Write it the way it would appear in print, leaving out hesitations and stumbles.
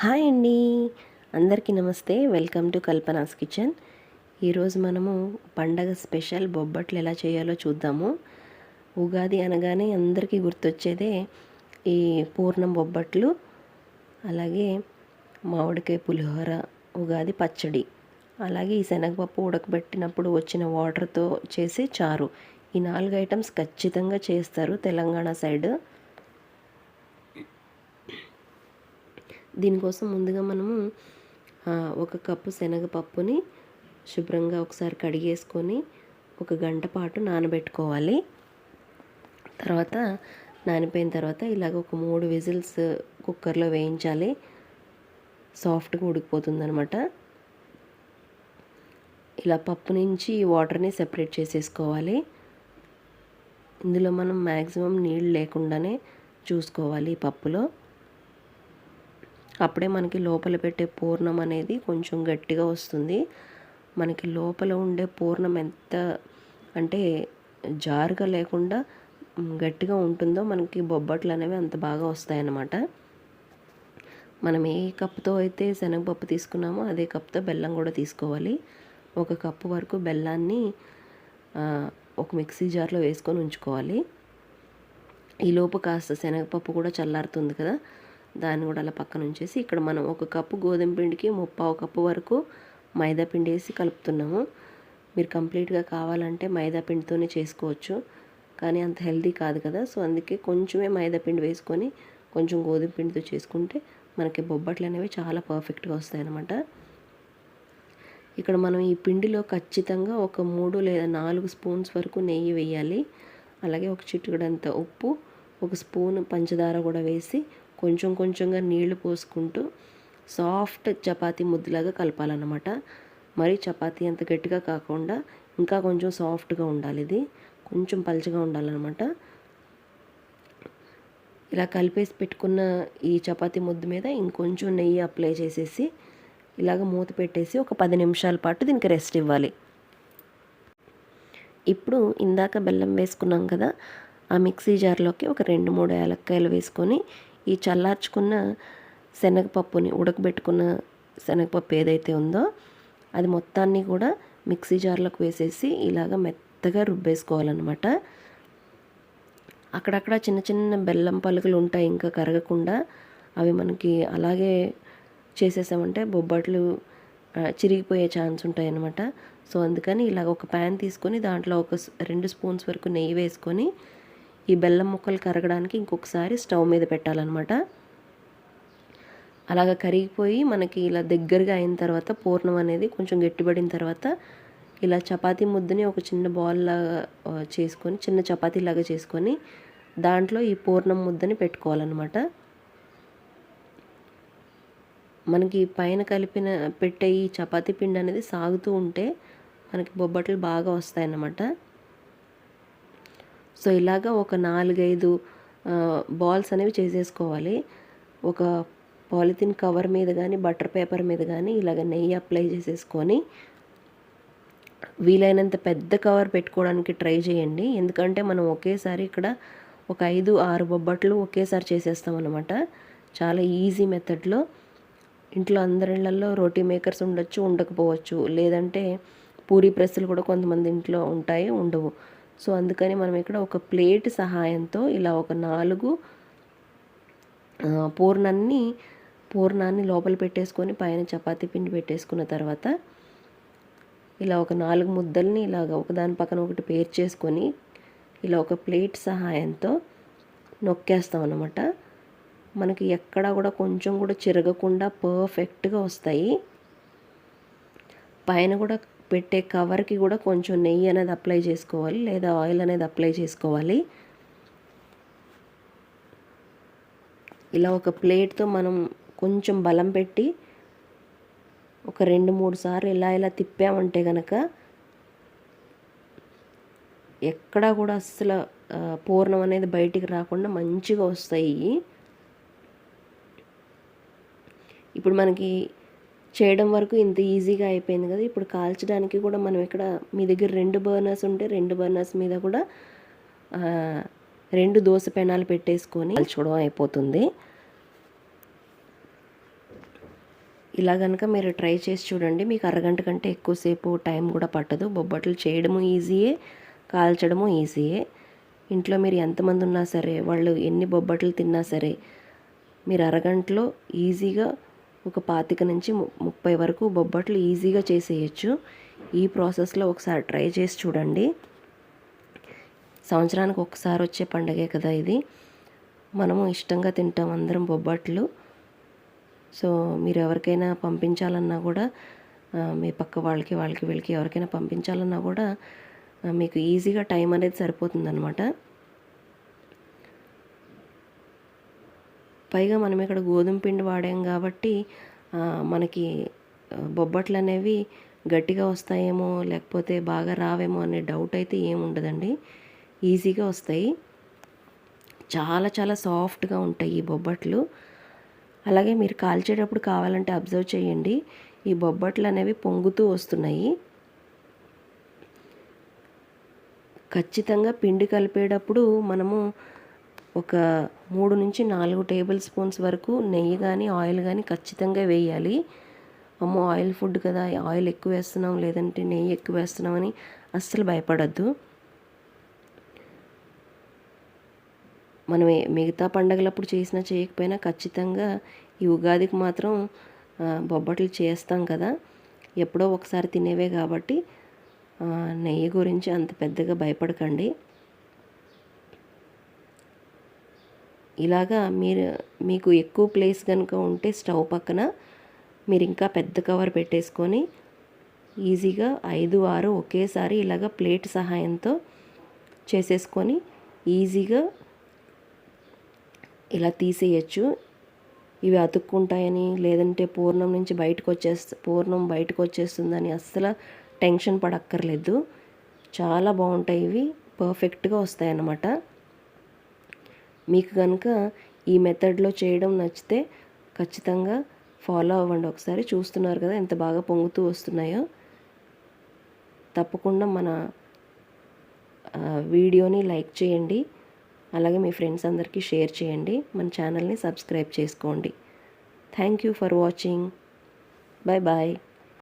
Hi అండి, అందరికీ నమస్తే. Welcome to Kalpana's kitchen. ఈరోజు మనము పండగ స్పెషల్ బొబ్బట్లు ఎలా చేయాలో చూద్దాము. ఉగాది అనగానే అందరికీ గుర్తొచ్చేదే ఈ పూర్ణం బొబ్బట్లు, అలాగే మామిడికాయ పులిహోర, ఉగాది పచ్చడి, అలాగే ఈ శనగపప్పు ఉడకబెట్టినప్పుడు వచ్చిన వాటర్తో చేసే చారు. ఈ 4 ఐటమ్స్ ఖచ్చితంగా చేస్తారు తెలంగాణ సైడ్. దీనికోసం ముందుగా మనము 1 కప్పు శనగపప్పుని శుభ్రంగా ఒకసారి కడిగేసుకొని 1 గంట పాటు నానబెట్టుకోవాలి. తర్వాత నానిపోయిన తర్వాత ఇలాగ ఒక 3 విజిల్స్ కుక్కర్లో వేయించాలి. సాఫ్ట్గా ఉడికిపోతుందనమాట. ఇలా పప్పు నుంచి వాటర్ని సెపరేట్ చేసేసుకోవాలి. ఇందులో మనం మ్యాక్సిమం నీళ్ళు లేకుండానే చూసుకోవాలి పప్పులో. అప్పుడే మనకి లోపల పెట్టే పూర్ణం అనేది కొంచెం గట్టిగా వస్తుంది. మనకి లోపల ఉండే పూర్ణం ఎంత అంటే జారుగా లేకుండా గట్టిగా ఉంటుందో మనకి బొబ్బట్లు అనేవి అంత బాగా వస్తాయన్నమాట. మనం ఏ కప్పుతో అయితే శనగపప్పు తీసుకున్నామో అదే కప్పుతో బెల్లం కూడా తీసుకోవాలి. 1 కప్పు వరకు బెల్లాన్ని ఒక మిక్సీ జార్లో వేసుకొని ఉంచుకోవాలి. ఈలోపు కాస్త శనగపప్పు కూడా చల్లారుతుంది కదా, దాన్ని కూడా అలా పక్కన ఉంచేసి ఇక్కడ మనం 1 కప్పు గోధుమ పిండికి 3/4 కప్పు వరకు మైదా పిండి వేసి కలుపుతున్నాము. మీరు కంప్లీట్గా కావాలంటే మైదా పిండితోనే చేసుకోవచ్చు, కానీ అంత హెల్దీ కాదు కదా. సో అందుకే కొంచెమే మైదా పిండి వేసుకొని కొంచెం గోధుమ పిండితో చేసుకుంటే మనకి బొబ్బట్లు అనేవి చాలా పర్ఫెక్ట్గా వస్తాయి అన్నమాట. ఇక్కడ మనం ఈ పిండిలో ఖచ్చితంగా ఒక 3 లేదా 4 స్పూన్స్ వరకు నెయ్యి వేయాలి. అలాగే ఒక చిటికెడంత ఉప్పు, 1 స్పూన్ పంచదార కూడా వేసి కొంచెం కొంచెంగా నీళ్లు పోసుకుంటూ సాఫ్ట్ చపాతీ ముద్దలాగా కలపాలన్నమాట. మరి చపాతీ అంత గట్టిగా కాకుండా ఇంకా కొంచెం సాఫ్ట్గా ఉండాలి, ఇది కొంచెం పలుచగా ఉండాలన్నమాట. ఇలా కలిపేసి పెట్టుకున్న ఈ చపాతీ ముద్ద మీద ఇంకొంచెం నెయ్యి అప్లై చేసేసి ఇలాగ మూత పెట్టేసి ఒక 10 నిమిషాల పాటు దీనికి రెస్ట్ ఇవ్వాలి. ఇప్పుడు ఇందాక బెల్లం వేసుకున్నాం కదా, ఆ మిక్సీ జార్లోకి ఒక 2-3 యాలక్కాయలు వేసుకొని ఈ చల్లార్చుకున్న శనగపప్పుని, ఉడకబెట్టుకున్న శనగపప్పు ఏదైతే ఉందో అది మొత్తాన్ని కూడా మిక్సీ జార్లోకి వేసేసి ఇలాగ మెత్తగా రుబ్బేసుకోవాలన్నమాట. అక్కడక్కడ చిన్న చిన్న బెల్లం పలుకులు ఉంటాయి ఇంకా కరగకుండా, అవి మనకి అలాగే చేసేసామంటే బొబ్బట్లు చిరిగిపోయే ఛాన్స్ ఉంటాయన్నమాట. సో అందుకని ఇలాగ ఒక ప్యాన్ తీసుకొని దాంట్లో ఒక 2 స్పూన్స్ వరకు నెయ్యి వేసుకొని ఈ బెల్లం ముక్కలు కరగడానికి ఇంకొకసారి స్టవ్ మీద పెట్టాలన్నమాట. అలాగ కరిగిపోయి మనకి ఇలా దగ్గరగా అయిన తర్వాత పూర్ణం అనేది కొంచెం గట్టిపడిన తర్వాత ఇలా చపాతీ ముద్దని ఒక చిన్న బాల్ లాగా చేసుకొని, చిన్న చపాతీలాగా చేసుకొని దాంట్లో ఈ పూర్ణం ముద్దని పెట్టుకోవాలన్నమాట. మనకి పైన పెట్టే ఈ చపాతీ పిండి అనేది సాగుతూ ఉంటే మనకి బొబ్బట్లు బాగా వస్తాయన్నమాట. సో ఇలాగా ఒక 4-5 బాల్స్ అనేవి చేసేసుకోవాలి. ఒక పాలిథిన్ కవర్ మీద కానీ బటర్ పేపర్ మీద కానీ ఇలాగ నెయ్యి అప్లై చేసేసుకొని వీలైనంత పెద్ద కవర్ పెట్టుకోవడానికి ట్రై చేయండి. ఎందుకంటే మనం ఒకేసారి ఇక్కడ ఒక 5-6 బొబ్బట్లు ఒకేసారి చేసేస్తాం అన్నమాట. చాలా ఈజీ మెథడ్లో. ఇంట్లో అందరిళ్ళల్లో రోటీ మేకర్స్ ఉండొచ్చు, ఉండకపోవచ్చు, లేదంటే పూరీ ప్రెస్సులు కూడా కొంతమంది ఇంట్లో ఉంటాయి, ఉండవు. సో అందుకని మనం ఇక్కడ ఒక ప్లేట్ సహాయంతో ఇలా ఒక 4 పూర్ణాన్ని లోపల పెట్టేసుకొని పైన చపాతీ పిండి పెట్టేసుకున్న తర్వాత ఇలా ఒక 4 ముద్దల్ని ఇలాగ ఒకదాని పక్కన ఒకటి పేర్చేసుకొని ఇలా ఒక ప్లేట్ సహాయంతో నొక్కేస్తాం అన్నమాట. మనకి ఎక్కడా కూడా కొంచెం కూడా చిరగకుండా పర్ఫెక్ట్గా వస్తాయి. పైన కూడా పెట్టే కవర్కి కూడా కొంచెం నెయ్యి అనేది అప్లై చేసుకోవాలి, లేదా ఆయిల్ అనేది అప్లై చేసుకోవాలి. ఇలా ఒక ప్లేట్తో మనం కొంచెం బలం పెట్టి ఒక 2-3 సార్లు ఇలా తిప్పామంటే కనుక ఎక్కడా కూడా అస్సలు పూర్ణం అనేది బయటికి రాకుండా మంచిగా వస్తాయి. ఇప్పుడు మనకి చేయడం వరకు ఇంత ఈజీగా అయిపోయింది కదా. ఇప్పుడు కాల్చడానికి కూడా మనం ఇక్కడ మీ దగ్గర 2 బర్నర్స్ ఉంటే 2 బర్నర్స్ మీద కూడా 2 దోస పెనాలు పెట్టేసుకొని కాల్చుకోవడం అయిపోతుంది. ఇలా కనుక మీరు ట్రై చేసి చూడండి, మీకు అరగంట కంటే ఎక్కువసేపు టైం కూడా పట్టదు. బొబ్బట్లు చేయడము ఈజీయే, కాల్చడము ఈజీయే. ఇంట్లో మీరు ఎంతమంది ఉన్నా సరే, వాళ్ళు ఎన్ని బొబ్బట్లు తిన్నా సరే, మీరు అరగంటలో ఈజీగా ఒక 25 నుంచి 30 వరకు బొబ్బట్లు ఈజీగా చేసేయచ్చు. ఈ ప్రాసెస్లో ఒకసారి ట్రై చేసి చూడండి. సంవత్సరానికి ఒకసారి వచ్చే పండగే కదా ఇది. మనము ఇష్టంగా తింటాం అందరం బొబ్బట్లు. సో మీరు ఎవరికైనా పంపించాలన్నా కూడా, మీ పక్క వాళ్ళకి వీళ్ళకి ఎవరికైనా పంపించాలన్నా కూడా మీకు ఈజీగా టైం అనేది సరిపోతుందన్నమాట. పైగా మనం ఇక్కడ గోధుమ పిండి వాడాం కాబట్టి మనకి బొబ్బట్లు అనేవి గట్టిగా వస్తాయేమో లేకపోతే బాగా రావేమో అనే డౌట్ అయితే ఏముండదండి. ఈజీగా వస్తాయి. చాలా చాలా సాఫ్ట్గా ఉంటాయి ఈ బొబ్బట్లు. అలాగే మీరు కాల్చేటప్పుడు కావాలంటే అబ్జర్వ్ చేయండి, ఈ బొబ్బట్లు అనేవి పొంగుతూ వస్తున్నాయి. ఖచ్చితంగా పిండి కలిపేటప్పుడు మనము ఒక 3 నుంచి 4 టేబుల్ స్పూన్స్ వరకు నెయ్యి కానీ ఆయిల్ కానీ ఖచ్చితంగా వేయాలి. అమ్మో ఆయిల్ ఫుడ్ కదా, ఆయిల్ ఎక్కువ వేస్తున్నాం లేదంటే నెయ్యి ఎక్కువ వేస్తున్నామని అస్సలు భయపడద్దు. మనం మిగతా పండగలప్పుడు చేసినా చేయకపోయినా ఖచ్చితంగా ఈ ఉగాదికి మాత్రం బొబ్బట్లు చేస్తాం కదా, ఎప్పుడో ఒకసారి తినేవే కాబట్టి నెయ్యి గురించి అంత పెద్దగా భయపడకండి. ఇలాగా మీకు ఎక్కువ ప్లేస్ కనుక ఉంటే స్టవ్ పక్కన మీరు ఇంకా పెద్ద కవర్ పెట్టేసుకొని ఈజీగా 5, 6 ఒకేసారి ఇలాగ ప్లేట్ సహాయంతో చేసేసుకొని ఈజీగా ఇలా తీసేయచ్చు. ఇవి అతుక్కుంటాయని లేదంటే పూర్ణం బయటకు వచ్చేస్తుందని అస్సలు టెన్షన్ పడక్కర్లేదు. చాలా బాగుంటాయి, ఇవి పర్ఫెక్ట్గా వస్తాయన్నమాట. మీకు కనుక ఈ మెథడ్లో చేయడం నచ్చితే ఖచ్చితంగా ఫాలో అవ్వండి. ఒకసారి చూస్తున్నారు కదా ఎంత బాగా పొంగుతూ వస్తున్నాయో. తప్పకుండా మన వీడియోని లైక్ చేయండి, అలాగే మీ ఫ్రెండ్స్ అందరికీ షేర్ చేయండి, మన ఛానల్ని సబ్స్క్రైబ్ చేసుకోండి. Thank you for watching. Bye bye.